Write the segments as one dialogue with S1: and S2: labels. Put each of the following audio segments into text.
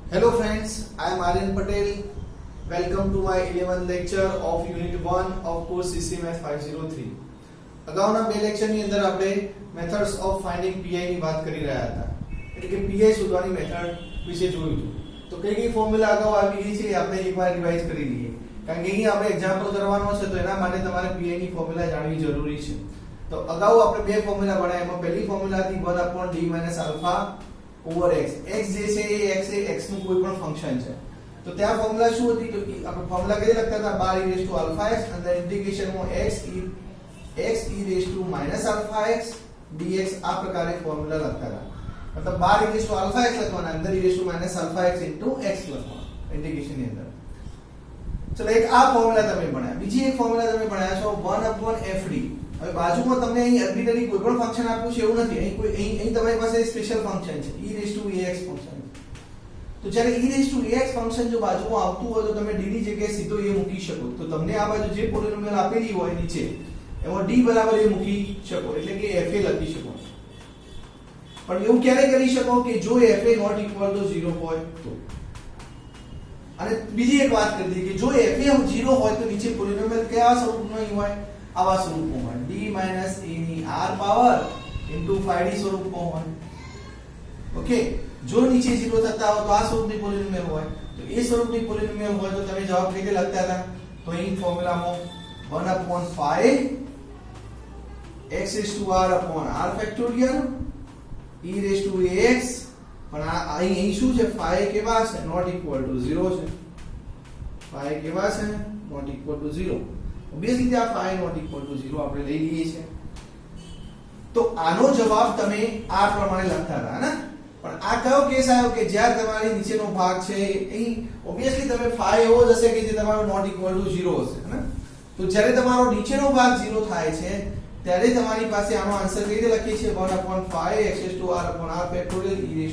S1: Hello friends, I am Aryan Patel. Welcome to my 11th lecture of Unit 1 of course CC Math 503. અગાઉના બે લેક્ચરની અંદર આપણે methods of finding PI ની વાત કરી રહ્યા હતા. એટલે કે PI શોધવાની મેથડ વિશે જોયું હતું. તો કઈ કઈ ફોર્મ્યુલા અગાઉ આવી ગઈ છે આપણે એકવાર રિવાઇઝ કરી લઈએ. કારણ કે અહીં આપણે એક્ઝામ્પલ કરવાનો છે તો એના માટે તમારે PI ની ફોર્મ્યુલા જાણવી જરૂરી છે. તો અગાઉ આપણે બે ફોર્મ્યુલા ભણ્યા. એમાં પહેલી ફોર્મ્યુલા હતી 1/d - alpha over x. x જે છે એ x નું કોઈ પણ ફંક્શન છે. તો ત્યાં ફોર્મ્યુલા શું હતી? તો આપણે ફોર્મ્યુલા કઈ લખતા હતા 12 alpha x અને ઇન્ટિગ્રેશન માં x e alpha x dx આ પ્રકારે ફોર્મ્યુલા લખતા હતા. મતલબ 12 alpha x લખવાના અંદર alpha x into x લખવાના ઇન્ટિગ્રેશન ની અંદર. ચલો એક આ ફોર્મ્યુલા તમે ભણ્યા. બીજી એક ફોર્મ્યુલા તમે ભણ્યા છો 1/fd. હવે બાજુમાં તમને અહીં આર્બિટરી કોઈ પણ ફંક્શન આપ્યું છે એવું નથી. અહીં તમારી પાસે સ્પેશિયલ ફંક્શન છે e⁻ax ફંક્શન. તો જ્યારે e⁻ax ફંક્શન જો બાજુમાં આવતું હોય તો તમે d ની જગ્યાએ સીધો એ મૂકી શકો. તો તમને આ બાજુ જે પોલિનોમિયલ આપેલી હોય નીચે એમાં d બરાબર એ મૂકી શકો. એટલે કે fa લખી શકો. પણ એવું ક્યારે કરી શકો કે જો fa નોટ ઇક્વલ ટુ 0 હોય તો. અને બીજી એક વાત કરી દઈએ કે જો fa 0 હોય તો નીચે પોલિનોમિયલ કયા સ્વરૂપનો હોય? આવા સ્વરૂપમાં હોય d - a ની r પાવર into 5d સ્વરૂપમાં હોય. ઓકે, જો નીચે 0 થતા હોય તો આ સ્વરૂપની પોલિનોમિયલ હોય. તો એ સ્વરૂપની પોલિનોમિયલ હોય તો તમે જવાબ કઈ રીતે લખતા હતા? તો અહીં ફોર્મ્યુલામાં 1/5 x⁻r ફેક્ટોરિયલ e⁻ax. પણ આ અહીં શું છે? 5 કેવા છે? નોટ ઇક્વલ ટુ 0 છે. 5 કેવા છે? Not equal to 0. ઓબ્વિયસલી ત્યાં 5 નોટ ઇક્વલ ટુ 0 આપણે લઈ લઈએ છીએ. તો આનો જવાબ તમે આ પ્રમાણે લખતા હતા ને. પણ આ કયો કેસ આવ્યો કે જ્યાં તમારી નીચેનો ભાગ છે અહીં ઓબ્વિયસલી તમે 5 એવો જ હશે કે જે તમારો નોટ ઇક્વલ ટુ 0 હશે ને. તો જ્યારે તમારો નીચેનો ભાગ 0 થાય છે ત્યારે તમારી પાસે આનો આન્સર કઈ રીતે લખીએ છીએ? 1/5 x⁻r ફેક્ટોરિયલ e⁻ax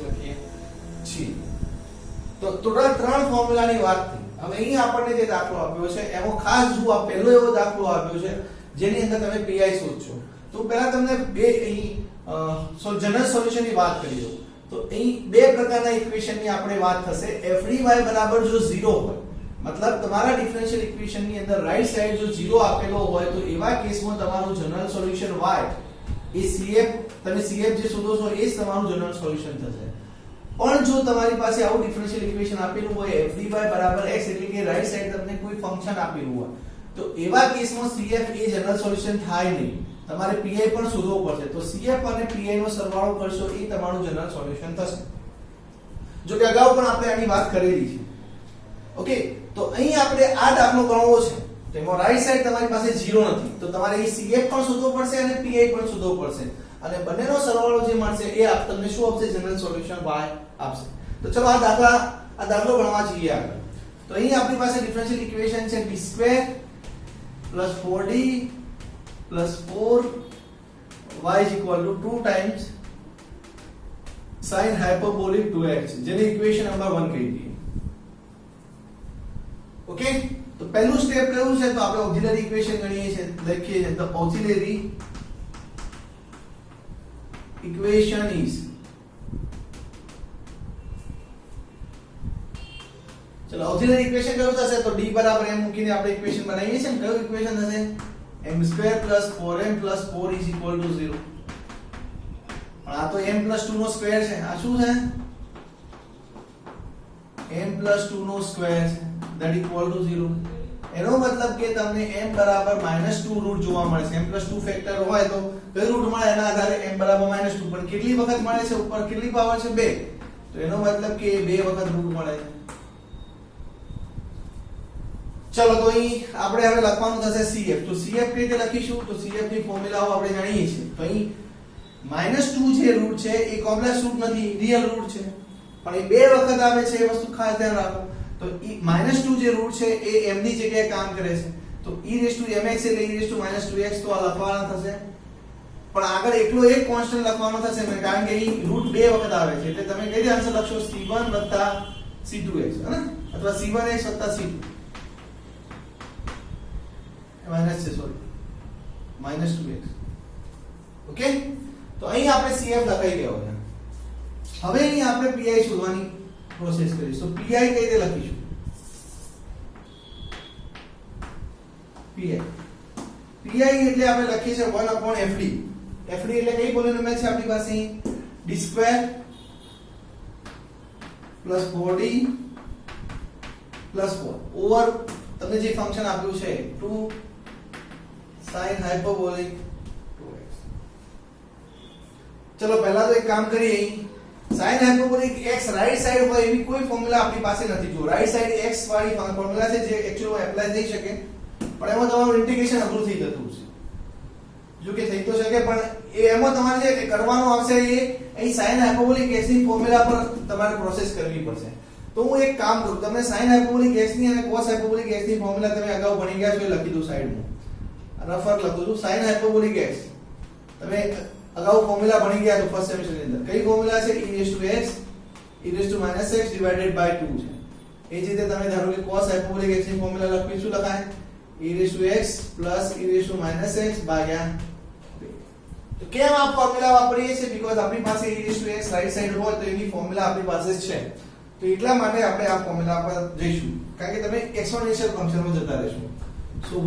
S1: લખીએ છીએ. તો ટોટલ 3 ફોર્મ્યુલાની વાત થઈ. હવે અહીં આપણને જે દાખલો આપ્યો છે એમાં ખાસ જો આ પહેલો એવો દાખલો આપ્યો છે જેની અંદર તમે PI શોધશો. તો પહેલા તમને બે અહીં જનરલ સોલ્યુશનની વાત કરી દઉં. તો અહીં બે પ્રકારના ઇક્વેશનની આપણે વાત થશે. fdy બરાબર જો 0 હોય મતલબ તમારા ડિફરન્શિયલ ઇક્વેશનની અંદર રાઈટ સાઈડ જો 0 આપેલો હોય તો એવા કેસમાં તમારું જનરલ સોલ્યુશન y એ CF તમે CF જે શોધો છો એ જ તમારું જનરલ સોલ્યુશન થશે. પણ જો તમારી પાસે આવું ડિફરન્શિયલ ઇક્વેશન આપેલું હોય fdy બરાબર x એટલે કે રાઈટ સાઈડ તમને કોઈ ફંક્શન આપેલું હોય તો એવા કેસમાં CF એ જનરલ સોલ્યુશન થાય નહીં. તમારે PI પણ શોધવો પડશે. તો CF અને PI નો સરવાળો કરશો એ તમારું જનરલ સોલ્યુશન થશે. જો કે અગાઉ પણ આપણે આની વાત કરેલી છે. ઓકે, તો અહીં આપણે આ દાખલો ગણવો છે. તો એમાં રાઈટ સાઈડ તમારી પાસે 0 નથી. તો તમારે અહીં CF પણ શોધવો પડશે અને PI પણ શોધવો પડશે. અને બંનેનો સરવાળો જે મળશે એ તમને શું આપશે? જનરલ સોલ્યુશન y આપશે. તો ચલો આ દાખલો ગણવા જઈએ આગળ. તો અહીં આપણી પાસે ડિફરન્શિયલ ઇક્વેશન છે d² + 4d + 4y = 2 times sin hyperbolic 2x જેને ઇક્વેશન નંબર 1 કહી દઈએ. ઓકે, તો પહેલું સ્ટેપ કયું છે? તો આપણે ઓક્ઝિલરી ઇક્વેશન ગણીએ છીએ. લખીએ છીએ તો ઓક્ઝિલરી equation is ચલો ઓક્ઝિલરી ઇક્વેશન કયું થશે? તો d બરાબર m મૂકીને આપણે ઇક્વેશન બનાવીએ છીએ. કયું ઇક્વેશન થશે? m² + 4m + 4 = 0. પણ આ તો m + 2 નો સ્ક્વેર છે. આ શું છે? m + 2 નો સ્ક્વેર છે that = 0. એનો મતલબ કે તમને m બરાબર -2 રૂટ જોવા મળે છે. m + 2 ફેક્ટર હોય તો કઈ રૂટ મળે? એના આધારે m બરાબર -2. પણ કેટલી વખત મળે છે? ઉપર કેટલી પાવર છે? 2. તો એનો મતલબ કે 2 વખત રૂટ મળે છે. ચલો તો અહીં આપણે હવે લખવાનું થશે CF. તો CF કઈ રીતે લખીશું? તો CF ની ફોર્મ્યુલાઓ આપણે જાણીએ છીએ. તો અહીં -2 જે રૂટ છે એ કોમ્પ્લેક્સ રૂટ નથી, રિયલ રૂટ છે. પણ એ 2 વખત આવે છે એ વસ્તુ ખાસ ધ્યાન રાખો. તો -2 જે રૂટ છે એ m ની જગ્યાએ કામ કરે છે. તો e⁻mx એટલે e⁻2x તો આ લખવાના થશે. પણ આગળ એકલો એક કોન્સ્ટન્ટ લખવાનો થશે કારણ કે અહીં રૂટ 2 વખત આવે છે. એટલે તમે કઈ રીતે આન્સર લખશો? c1 + c2x હે અથવા c1x + c2 માઈનસ છે સોરી -2x. ઓકે, તો અહીં આપણે CF લખાઈ ગયો છે. હવે અહીં આપણે PI શોધવાની પ્રોસેસ કરીશ તો pi કઈ રીતે લખીશું pi એટલે આપણે લખીએ છે 1/fd fd એટલે કઈ પોલિનોમિયલ છે આપણી પાસે d² + 4d + 4 ઓવર તમને જે ફંક્શન આપ્યું છે 2 sin hyperbolic 2x ચલો પહેલા તો એક કામ કરીએ sin hyperbolic x right side હોય એવી કોઈ ફોર્મ્યુલા આપણી પાસે નથી જો રાઈટ સાઈડ x વાળી ફોર્મ્યુલા છે જે એક્ચ્યુઅલી એપ્લાય થઈ શકે પણ એમાં તમારું ઇન્ટિગ્રેશન અઘરું થઈ જતું છે જો કે થઈ તો શકે પણ એમાં તમારે જે કરવાનું આવશે એ અહીં sin hyperbolic x ની ફોર્મ્યુલા પર તમારે પ્રોસેસ કરવી પડશે તો હું એક કામ કરું તમને sin hyperbolic x ની અને cos hyperbolic x ની ફોર્મ્યુલા તમે અગાઉ ભણી ગયા છો એ લખી દઉં સાઈડમાં રફર લખું છું sin hyperbolic x તમે અગાઉ ફોર્મ્યુલા ભણી ગયા છો ફર્સ્ટ સેમેસ્ટર ની અંદર કઈ ફોર્મ્યુલા છે e⁻x e⁻x ડિવાઇડેડ બાય 2 છે એ જ રીતે તમે ધારો કે cos hyperbolic x ની ફોર્મ્યુલા લખવી શું લખાય e⁻x e⁻x ભાગ્યા 2 તો કેમ આ ફોર્મ્યુલા વાપરીએ છીએ બીકોઝ આપણી પાસે e⁻x રાઈટ સાઈડ હોય તો એની ફોર્મ્યુલા આપણી પાસે છે તો એટલા માટે આપણે આ ફોર્મ્યુલા પર જઈશું કારણ કે તમે એક્સપોનેન્શિયલ ફંક્શનમાં જતા રહેશો સો 1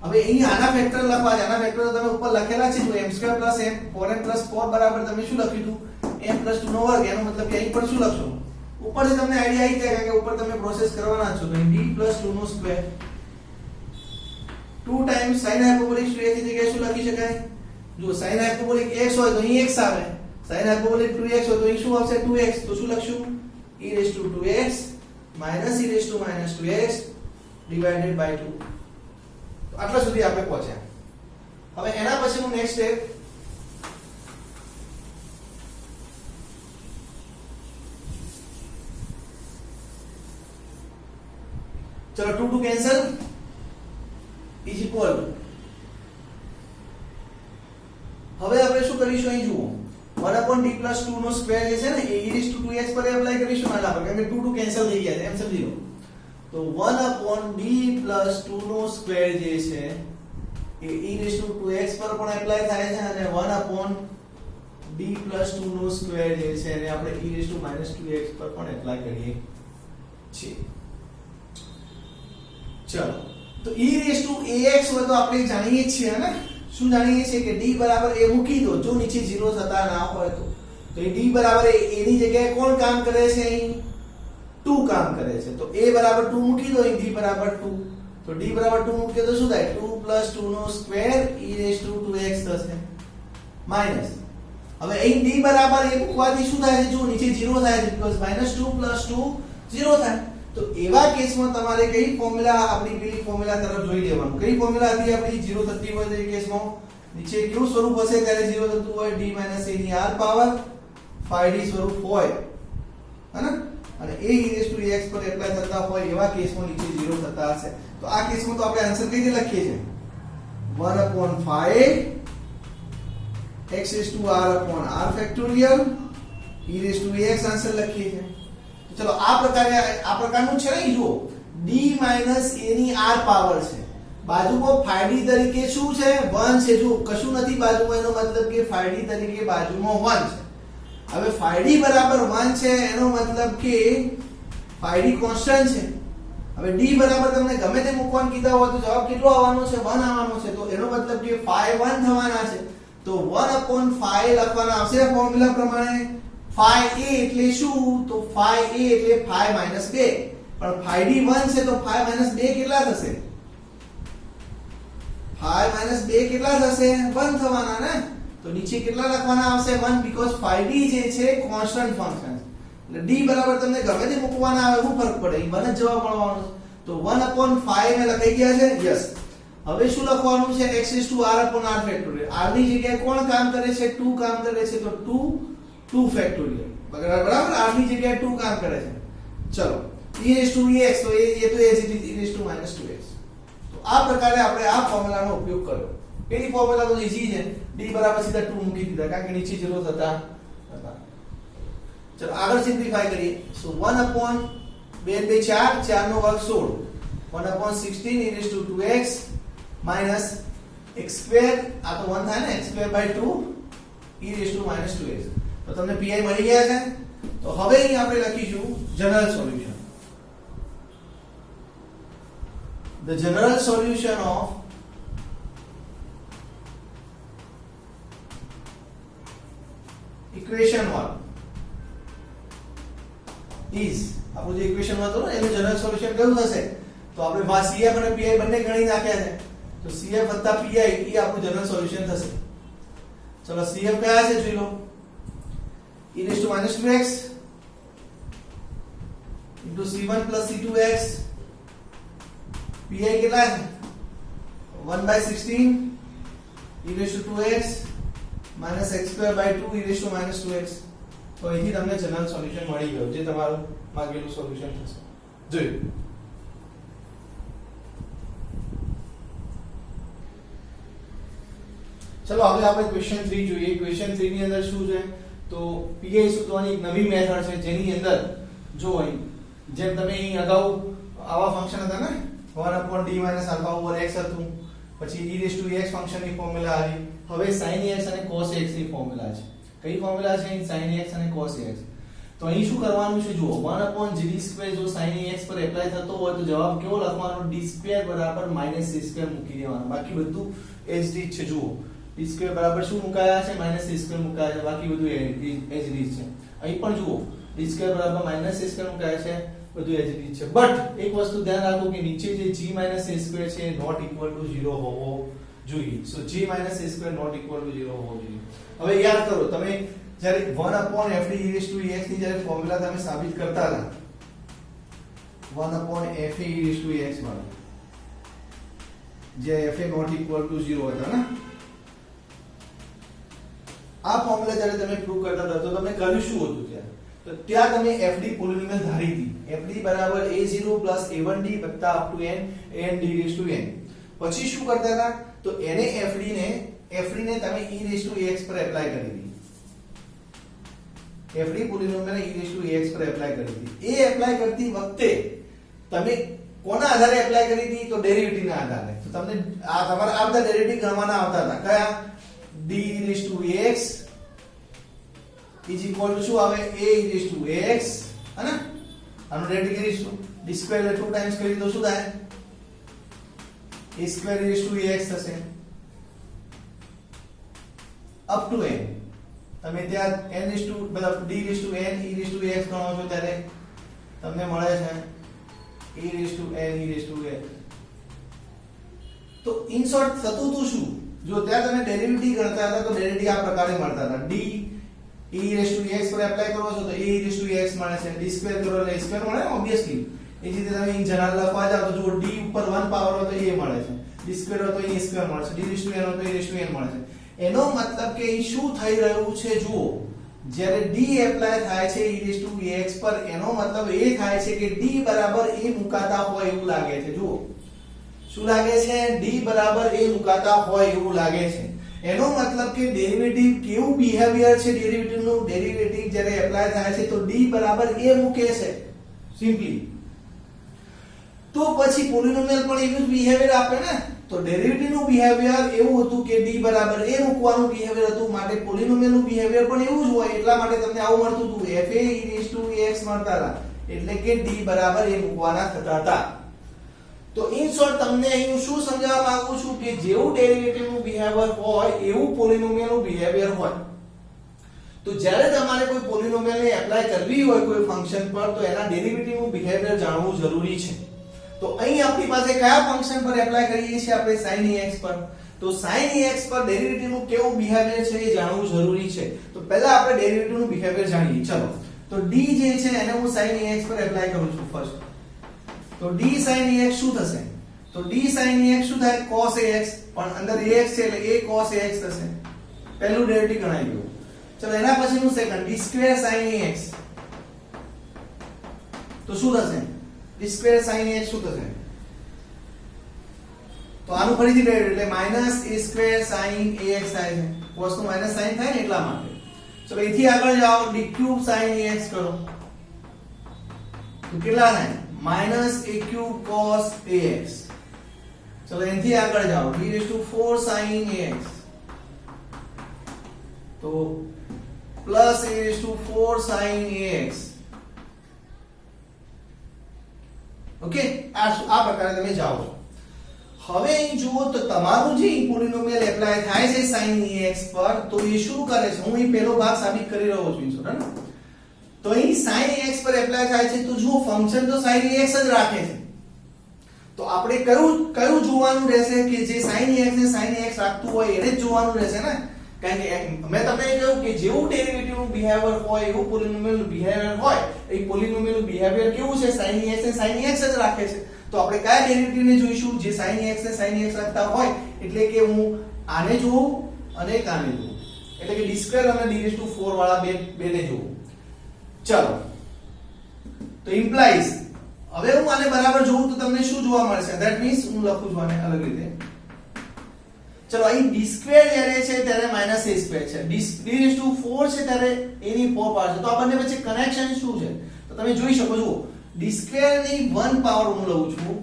S1: હવે અહીં આના ફેક્ટર લખવા છે આના ફેક્ટર તમે ઉપર લખેલા છે તો m² + m 4m + 4 બરાબર તમે શું લખ્યું હતું m + 2 નો વર્ગ એનો મતલબ કે અહીં પર શું લખશો ઉપરથી તમને આઈડિયા આવી જાય કારણ કે ઉપર તમે પ્રોસેસ કરવાના છો તો d + 2 નો square 2 times sin hyperbolic 2x ની જગ્યાએ શું લખી શકાય જો sin hyperbolic x હોય તો અહીં x આવે sin hyperbolic 2x હોય તો અહીં શું આવશે 2x તો શું લખશું e⁻2x - e⁻2x ડિવાઇડેડ બાય 2 આટલા સુધી આપણે પહોંચ્યા હવે એના પછીનું નેક્સ્ટ સ્ટેપ ચલો 2 2 કેન્સલ ઇઝ ઇક્વલ હવે આપણે શું કરીશું અહીં જુઓ 1/d + 2 નો સ્ક્વેર જે છે ને એ e⁻2x પર એપ્લાય કરીશું આના પર કેમ કે 2 2 કેન્સલ થઈ ગયા છે એમ સમજી લો તો 1/d + 2 નો સ્ક્વેર જે છે એ e⁻2x પર પણ એપ્લાય થાય છે અને 1/d + 2 નો સ્ક્વેર જે છે એને આપણે e⁻2x પર પણ એપ્લાય કરીએ છીએ ચલો તો e⁻ax હોય તો આપણે જાણીએ છીએ ને શું જાણીએ છીએ કે d બરાબર a મૂકી દો જો નીચે 0 થતા ના હોય તો એ d બરાબર a ની જગ્યાએ કોણ કામ કરે છે અહીં 2 કામ કરે છે તો a બરાબર 2 મૂકી દો અહીં d બરાબર 2 તો d બરાબર 2 મૂકીએ તો શું થાય 2 + 2 નો સ્ક્વેર e⁻2x થશે માઈનસ હવે અહીં d બરાબર a મૂકવાથી શું થાય છે જો નીચે 0 થાય છે બીકોઝ -2 + 2 0 થાય તો એવા કેસમાં તમારે કઈ ફોર્મ્યુલા આપણી પેલી ફોર્મ્યુલા તરફ જોઈ લેવાનું કઈ ફોર્મ્યુલા હતી આપણી 0 થતી હોય તો એ કેસમાં નીચે કેવું સ્વરૂપ હશે ત્યારે 0 થતું હોય d - a ની r પાવર 5d સ્વરૂપ હોય હે અને a e⁻x પર એપ્લાય થતા હોય એવા કેસમાં નીચે 0 થતા હશે તો આ કેસમાં તો આપણે આન્સર કઈ રીતે લખીએ છીએ 1/5 x⁻r ફેક્ટોરિયલ e⁻x આન્સર લખીએ છીએ ચલો આ પ્રકારનું છે ને જુઓ d - a ની r પાવર છે બાજુમાં 5d તરીકે શું છે 1 છે જો કશું નથી બાજુમાં એનો મતલબ કે 5d તરીકે બાજુમાં 1 છે હવે 5d બરાબર 1 છે એનો મતલબ કે 5d કોન્સ્ટન્ટ છે હવે d બરાબર તમને ગમે તે મૂકવાનું કીધા હોય તો જવાબ કેટલો આવવાનો છે 1 આવવાનો છે તો એનો મતલબ કે 5 1 થવાના છે તો 1/5 લખવાના આવશે ફોર્મ્યુલા પ્રમાણે 5a એટલે શું તો 5a એટલે 5 - 2 પણ 5d 1 છે તો 5 - 2 કેટલા થશે 5 - 2 કેટલા થશે 1 થવાના ને તો નીચે કેટલા લખવાના આવશે 1 બીકોઝ 5d જે છે કોન્સ્ટન્ટ ફંક્શન એટલે d બરાબર તમને ગમે તે મૂકવાના આવે શું ફરક પડે એ 1 જ જવાબ મળવાનો તો 1/5 મે લખાઈ ગયા છે યસ હવે શું લખવાનું છે x⁻r ફેક્ટોરિયલ r ની જગ્યાએ કોણ કામ કરે છે 2 કામ કરે છે તો 2 ફેક્ટોરિયલ બરાબર r ની જગ્યાએ 2 કામ કરે છે ચલો e⁻x તો એ તો એ જ e⁻2x તો આ પ્રકારે આપણે આ ફોર્મ્યુલાનો ઉપયોગ કર્યો પેલી ફોર્મ્યુલા તો ઈઝી છે d બરાબર સીધા 2 મૂકી દીધા કારણ કે નીચે 0 થતા હતા ચલો આગળ સિમ્પ્લિફાય કરીએ સો 1/2 2 4 4 નો વર્ગ 16 1/16 e⁻2x માઈનસ x² આ તો 1 થાય ને x² 2 e⁻2x તો તમને pi મળી ગયા છે તો હવે અહીં આપણે લખીશું general solution. The general solution of equation 1 is, આપણું જે ઇક્વેશન માં હતું ને એનું જનરલ સોલ્યુશન કેવું થશે? તો આપણે વા CF અને PI બંને ગણી નાખ્યા છે, તો CF + PI એ આપણું જનરલ સોલ્યુશન થશે. ચલો CF કયા છે જોઈ લો. e raised to minus 2x into c1 plus c2x. PI કેટલા છે? 1/16 e raised to 2x minus x square by 2 e raised to minus 2x. તો અહીંથી તમને જનરલ સોલ્યુશન મળી ગયું, જે તમારું માંગેલું સોલ્યુશન થશે. જોયું. ચલો હવે આપણે ક્વેશ્ચન 3 જોઈએ. ક્વેશ્ચન 3 ની અંદર શું છે? તો PI શોધવાની એક નવી મેથડ છે, જેની અંદર જો અહીં જેમ તમે અહીં અગાઉ આવા ફંક્શન હતા ને 1/d - α/x હતું, પછી e raised to x ફંક્શનની ફોર્મ્યુલા આવી. હવે sin x અને cos x ની ફોર્મ્યુલા છે. કઈ ફોર્મ્યુલા છે? sin x અને cos x. તો અહીં શું કરવાનું છે જુઓ, 1/gd² જો sin x પર એપ્લાય થતો હોય તો જવાબ કેવો લખવાનો? d² = -c² મૂકી દેવાનો. બાકી બધું as it છે. જુઓ d² બરાબર શું મુકાયા છે? -c² મુકાયા છે. બાકી બધું as it છે. અહીં પણ જુઓ d² બરાબર -c² મુકાયા છે, બધું as it છે. બટ એક વસ્તુ ધ્યાન રાખો કે નીચે જે g - a² છે નોટ ઇક્વલ ટુ 0 હોવો જોઈએ. So g - a² not equal to 0 હોવો જોઈએ. હવે યાદ કરો, તમે જ્યારે 1/fd e raised to x ની જ્યારે ફોર્મ્યુલા તમે સાબિત કરતા હતા, 1/fa e raised to x વાળો, જે fa નોટ ઇક્વલ ટુ 0 હતા ને, આ ફોર્મ્યુલા જ્યારે તમે પ્રૂવ કરતા હતા તો તમે કર્યું શું હતું ત્યારે? તો ત્યાં તમે fd પોલિનોમિયલ ધારી હતી. fd બરાબર a0 a1d વત્તા up to n d raised to n. પછી શું કરતા હતા? તો એને fd ને તમે e raised to x પર એપ્લાય કરી હતી. fd પોલિનોમિયલ e raised to x પર એપ્લાય કરી હતી. એ એપ્લાય કરતી વખતે તમે કોના આધારે એપ્લાય કરી હતી? તો ડેરિવેટિવ ના આધારે. તો તમને આ તમારા આ બધા ડેરિવેટિવ ગણવાના આવતા હતા. કયા? d raised to x is equal to શું આવે? a raised to x, હે ને? આનું ડેરિવેટિવ કરીશું, d² એટલે 2 ટાઈમ્સ કરી તો શું થાય? a² raised to x થશે up to n. તમે ત્યાં n raised to મતલબ d raised to n e raised to x ગણો છો ત્યારે તમને મળે છે a raised to n e raised to x. તો ઇન શોર્ટ થતું તો શું? જો ત્યાં તમે ડેરિવેટિવ ગણતા હતા તો ડેરિવેટિવ આ પ્રકારે મળતા હતા. d e raised to x પર એપ્લાય કરો છો તો a e raised to x મળે છે, d² કરો એટલે a² મળે ને ઓબ્વિયસલી. એ જ રીતે તમે ઇન જનરલ લખવા જાવ તો જો d ઉપર 1 પાવર હોય તો a મળે છે, d² હોય તો a² મળે છે, d raised to n હોય તો a raised to n મળે છે. એનો મતલબ કે અહીં શું થઈ રહ્યું છે જુઓ, જ્યારે d એપ્લાય થાય છે e raised to x પર, એનો મતલબ એ થાય છે કે d બરાબર a મુકાતા હોય એવું લાગે છે. જુઓ શું લાગે છે? d બરાબર a મુકાતા હોય એવું લાગે છે. એનો મતલબ કે ડેરિવેટિવ કેવું બિહેવિયર છે? ડેરિવેટિવનું ડેરિવેટિવ જ્યારે એપ્લાય થાય છે તો d બરાબર a મૂકે છે સિમ્પલી. તો પછી પોલિનોમિયલ પણ એવું જ બિહેવિયર આપે ને. તો ડેરિવેટિવનું બિહેવિયર એવું હતું કે d બરાબર a મૂકવાનું બિહેવિયર હતું, માટે પોલિનોમિયલનું બિહેવિયર પણ એવું જ હોય. એટલા માટે તમને આવું મળતું હતું, fa e raised to x મળતા હતા, એટલે કે d બરાબર a મૂકવાના થતા હતા. તો ઇન શોર્ટ તમને અહીં શું સમજાવવા માંગુ છું કે જેવું ડેરિવેટિવનું બિહેવિયર હોય એવું પોલિનોમિયલનું બિહેવિયર હોય. તો જ્યારે તમારે કોઈ પોલિનોમિયલને એપ્લાય કરવી હોય કોઈ ફંક્શન પર, તો એના ડેરિવેટિવનું બિહેવિયર જાણવું જરૂરી છે. તો અહીં આપણી પાસે કયા ફંક્શન પર એપ્લાય કરીએ છીએ? આપણે sin ax પર. તો sin ax પર ડેરિવેટિવનું કેવું બિહેવિયર છે એ જાણવું જરૂરી છે. તો પહેલા આપણે ડેરિવેટિવનું બિહેવિયર જાણીએ. ચલો તો d જે છે એને હું sin ax પર એપ્લાય કરું છું ફર્સ્ટ. તો d sin ax શું થશે? તો d sin ax શું થાય? cos ax, પણ અંદર ax છે એટલે a cos ax થશે. પહેલું ડેરિવેટિવ ગણાઈ ગયું. ચલો એના પછીનું સેકન્ડ d² sin ax. તો શું થશે? d² sin ax શું થશે? તો આનું ફરીથી ડેરિવેટિવ એટલે -a² sin ax થાય છે. વસ્તુ માઈનસ સાઈન થાય ને એટલા માટે. ચલો અહીંથી આગળ જાઓ, d³ sin ax કરો તો કેટલા થાય? -a³ cos ax. ચલો અહીંથી આગળ જાઓ, d⁴ sin ax. તો plus a raise to 4 sin ax. Okay, આ પ્રકારે તમે જાઓ છો. હવે અહીં જુઓ તો તમારું જે પોલિનોમિયલ એપ્લાય થાય છે sin ax પર, તો એ શું કરે છે? હું અહીં પહેલો ભાગ સાબિત કરી રહ્યો છું સ્ટુડન્ટ. તો અહીં sin ax પર એપ્લાય થાય છે, તો જુઓ ફંક્શન તો sin ax જ રાખે છે. તો આપણે કયું જોવાનું રહેશે કે જે sin ax ને sin ax રાખતું હોય એને જ જોવાનું રહેશે ને. કારણ કે મેં તમને કહ્યું કે જેવું ડેરિવેટિવ નું બિહેવિયર હોય એવું પોલિનોમિયલ નું બિહેવિયર હોય. એ પોલિનોમિયલ નું બિહેવિયર કેવું છે? sin ax ને sin ax જ રાખે છે. તો આપણે કયા ડેરિવેટિવ ને જોઈશું? જે sin ax ને sin ax રાખતા હોય. એટલે કે હું આને જોઉં અને આને જોઉં, એટલે કે d2 અને d4 વાળા બેને જોઉં. ચલો, તો ઇમ્પ્લાઇઝ હવે હું આને બરાબર જોઉં તો તમને શું જોવા મળશે? ધેટ મીન્સ હું લખું છું આને અલગ રીતે. ચલો, અહીં d2 જ્યારે છે ત્યારે -a2 છે, d4 છે ત્યારે a ની 4 પાવર છે. તો આ બંને વચ્ચે કનેક્શન શું છે? તો તમે જોઈ શકો છો, d2 ની 1 પાવર હું લઉં છું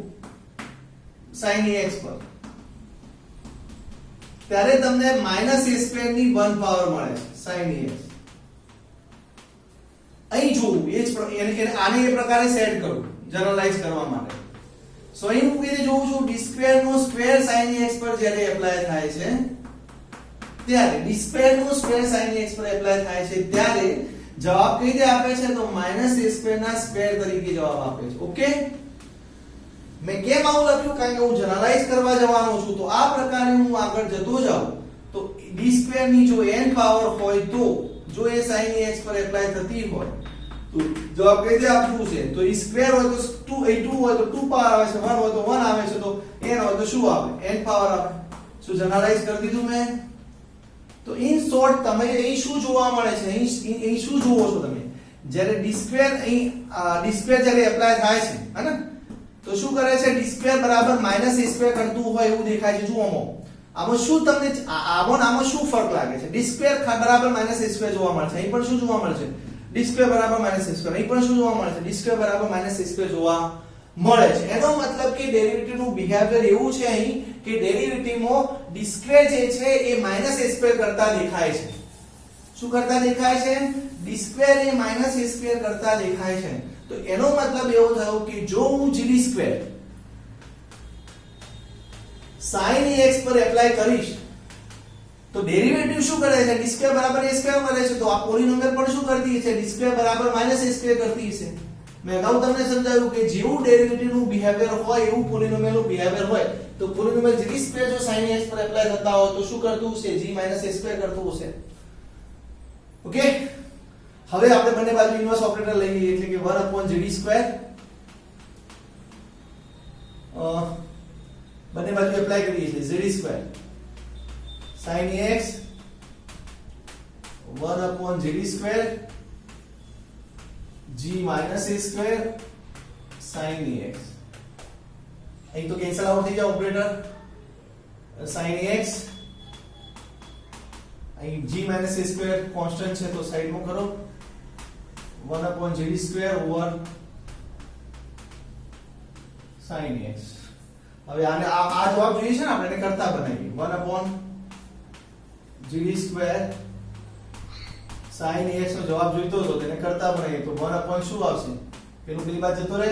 S1: sin ax પર, ત્યારે તમને -a2 ની 1 પાવર મળે છે sin ax. અહીં જોવું એ જ આને એ પ્રકારે સેટ કરું જનરલાઈઝ કરવા માટે. સો અહીં હું એને જોઉં છું d2 નો સ્ક્વેર sin ax પર જ્યારે એપ્લાય થાય છે ત્યારે d2 નો સ્ક્વેર sin ax પર એપ્લાય થાય છે ત્યારે જવાબ કઈ રીતે આપે છે? તો -a2 ના સ્ક્વેર તરીકે જવાબ આપે છે. ઓકે, મેં કેમ આવું લખ્યું? કારણ કે હું જનરલાઈઝ કરવા જવાનો છું. તો આ પ્રકારે હું આગળ જતો જાઉં તો d2 ની જો n પાવર હોય, તો જો એ sin ax પર એપ્લાય થતી હોય તો જવાબ કઈ રીતે આપવું છે? તો e સ્ક્વેર હોય તો 2 હોય તો 2 પાવર આવે છે, 1 હોય તો 1 આવે છે, તો n હોય તો શું આવે? n પાવર આવે. શું જનરલાઈઝ કરી દીધું મેં? તો ઇન શોર્ટ તમે અહીં શું જોવા મળે છે? અહીં શું જોવો છો તમે? જ્યારે d2 અહીં d2 જ્યારે એપ્લાય થાય છે, હે, તો શું કરે છે? d2 બરાબર -a2 કરતું હોય એવું દેખાય છે. જુઓ આમાં શું તમને આમાં શું ફરક લાગે છે? d2 બરાબર -a2 જોવા મળે છે. અહીં પણ શું જોવા મળે છે? d2 બરાબર -a2. અહીં પણ શું જોવા મળે છે? d2 બરાબર -a2 જોવા મળે છે. એનો મતલબ કે ડેરિવેટિવ નું બિહેવિયર એવું છે અહીં કે ડેરિવેટિવમાં d2 જે છે એ -a2 કરતા દેખાય છે. શું કરતા દેખાય છે? d2 એ -a2 કરતા દેખાય છે. તો એનો મતલબ એવો થયો કે જો હું gd2 sin ax પર એપ્લાય કરીશ તો ડેરિવેટિવ શું કરે છે? d2 બરાબર a2 મળે છે. તો આ પોલિનોમિયલ પણ શું કરતી છે? d2 બરાબર -a2 કરતી છે. મેં અગાઉ તમને સમજાવ્યું કે જેવું ડેરિવેટિવ નું બિહેવિયર હોય એવું પોલિનોમિયલ નું બિહેવિયર હોય. તો પોલિનોમિયલ gd2 જો sin ax પર એપ્લાય થતા હોય તો શું કરતું હશે? g -a2 કરતું હશે. ઓકે, હવે આપણે બંને બાજુ ઇન્વર્સ ઓપરેટર લઈ લઈએ, એટલે કે 1/gd2 બંને બાજુ એપ્લાય કરીએ છીએ gd2 sin ax 1/gd2 g -a2 sin ax. અહીં તો કેન્સલ આઉટ થઈ જાય ઓપરેટર. sin ax અહીં g -a2 કોન્સ્ટન્ટ છે તો સાઈડમાં કરો. 1/gd2 over sin ax. હવે આને આ જવાબ જોઈએ છે ને, આપણે એને કરતા બનાવીએ. 1/gd2 sin ax નો જવાબ જોઈતો હતો, તેને કરતા બનાવીએ તો 1/ શું આવશે? પેલું પેલી બાજુ જતો રહે,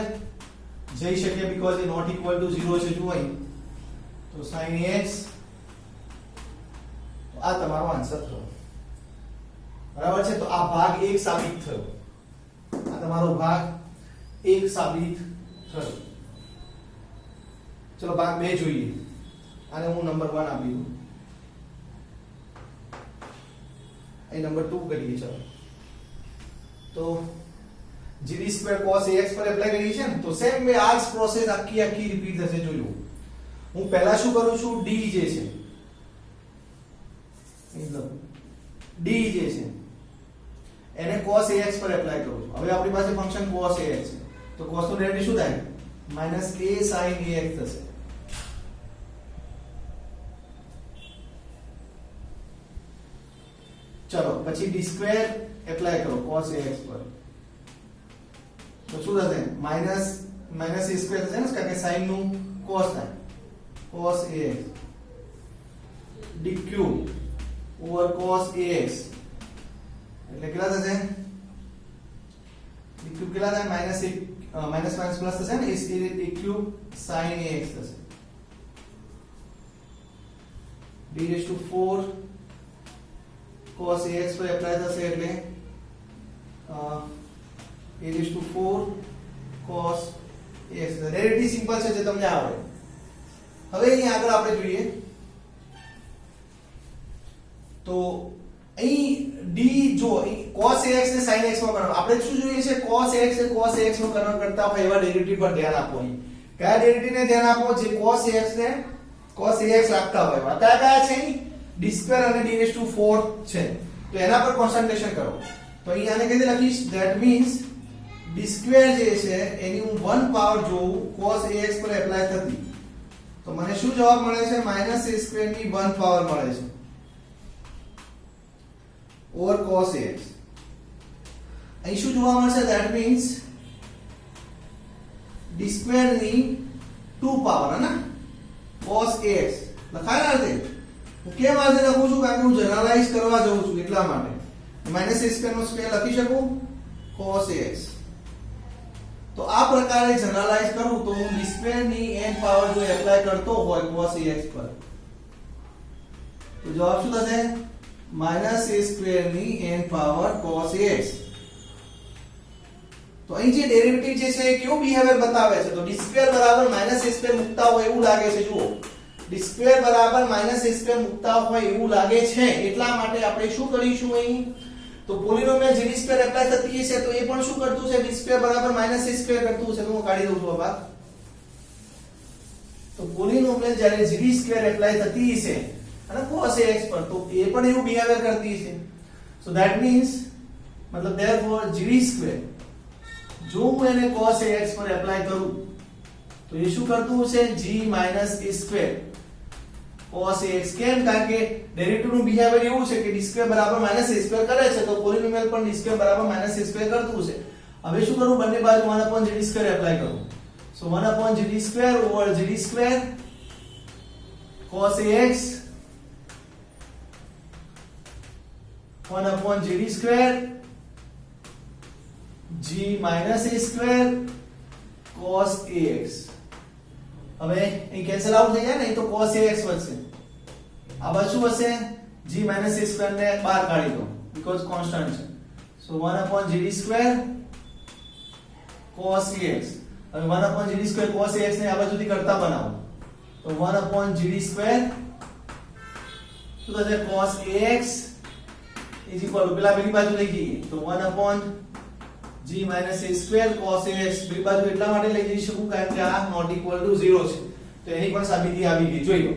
S1: જઈ શકે because A not equal to 0 છે. જુઓ અહીં તો sin ax, તો આ તમારો આન્સર થયો. બરાબર છે. તો આ ભાગ 1 સાબિત થયો. આ તમારો ભાગ 1 સાબિત થયો. ચલો ભાગ 2 જોઈએ. આને હું નંબર 1 આપી દઉં. અહીં નંબર 2 કરીએ. ચલો, તો gd2 cos ax પર એપ્લાય કરીએ છે ને, તો સેમ વે આ જ પ્રોસેસ આખી રિપીટ થશે. જોજો, હું પહેલા શું કરું છું? d જે છે d જે છે એને cos ax પર એપ્લાય કરું છું. હવે આપણી પાસે ફંક્શન cos ax છે, તો cos નું ડેરિવેટિવ શું થાય? -a sin ax થશે. ચલો, પછી d2 એપ્લાય કરો cos ax પર, તો શું થશે? -a2 થશે ને, કારણ કે sin નું cos થાય. cos ax dq over cos ax એટલે કેટલા થશે d ક્યુબ કેટલા થાય માઈનસ માઈનસ પ્લસ થશે ને a ક્યુબ sin ax થશે d raised to 4 cos ax પર એપ્લાય થશે એટલે a raised to 4 cos ax derivative simple છે જે તમને આવડે હવે અહીં આગળ આપણે જોઈએ તો અહીં d જો cos ax ને sin ax માં કન્વર્ટ આપણે શું જોઈએ છે cos ax ને cos ax માં કન્વર્ટ કરતા હોય એવા ડેરિવેટિવ પર ધ્યાન આપો અહીં કયા ડેરિવેટિવ ને ધ્યાન આપો જે cos ax ને cos ax રાખતા હોય કયા કયા છે d2 અને d raised to 4 છે તો એના પર કોન્સન્ટ્રેશન કરો તો અહીં આને કેવી રીતે લખીશ that means d2 જે છે એની હું 1 પાવર જોઉં cos ax પર એપ્લાય થતી તો મને શું જવાબ મળે છે -a2 ની 1 પાવર મળે છે over cos ax અહીં શું જોવા મળશે that means d2 ની 2 પાવર હે ને cos ax લખાય ને હું કેમ આ રીતે લખું છું કારણ કે હું જનરલાઈઝ કરવા જઉં છું એટલા માટે -a2 નો સ્ક્વેર લખી શકું cos ax તો આ પ્રકારે જનરલાઈઝ કરું તો હું d2 ની n પાવર જો એપ્લાય કરતો હોય cos ax પર તો જવાબ શું થશે -a2 ની n પાવર cos ax તો અહીં જે ડેરિવેટિવ જે છે એ કેવું બિહેવિયર બતાવે છે તો d2 બરાબર -a2 મુકતા હોય એવું લાગે છે જુઓ d2 બરાબર -a2 મુકતા હોય એવું લાગે છે એટલા માટે આપણે શું કરીશું અહીં તો પોલિનોમિયલ gd2 એપ્લાય થતી છે તો એ પણ શું કરતું છે d2 બરાબર -a2 કરતું છે તો હું કાઢી દઉં છું બાબા તો પોલિનોમિયલ જ્યારે gd2 એપ્લાય થતી છે અને cos ax પર તો એ પણ એવું બિહેવિયર કરતી છે સો ધેટ મીન્સ મતલબ therefore gd2 જો હું એને cos ax પર એપ્લાય કરું તો એ શું કરતું છે g - a2 cos ax કેમ કારણ કે ડેરિવેટિવ નું બિહેવિયર એવું છે કે d2 બરાબર -a2 કરે છે તો પોલિનોમિયલ પણ d2 બરાબર -a2 કરતું છે હવે શું કરું બંને બાજુ 1/gd2 એપ્લાય કરું સો 1/gd2 over gd2 cos ax 1/gd2 g - a2 cos ax હવે અહીં કેન્સલ આઉટ થઈ જાય ને તો cos ax વધશે આ બાજુ શું હશે g - a2 ને બહાર કાઢી દો બીકોઝ કોન્સ્ટન્ટ છે સો 1/gd2 cos ax હવે 1/gd2 cos ax ને આ બાજુથી કરતા બનાવો તો 1/gd2 શું થશે cos ax is equal to પેલા પેલી બાજુ લઈ જઈએ તો 1/g - a2 cos ax પેલી બાજુ એટલા માટે લઈ જઈ શકું કારણ કે આ નોટ ઇક્વલ ટુ 0 છે તો એની પણ સાબિતી આવી ગઈ જોઈ લો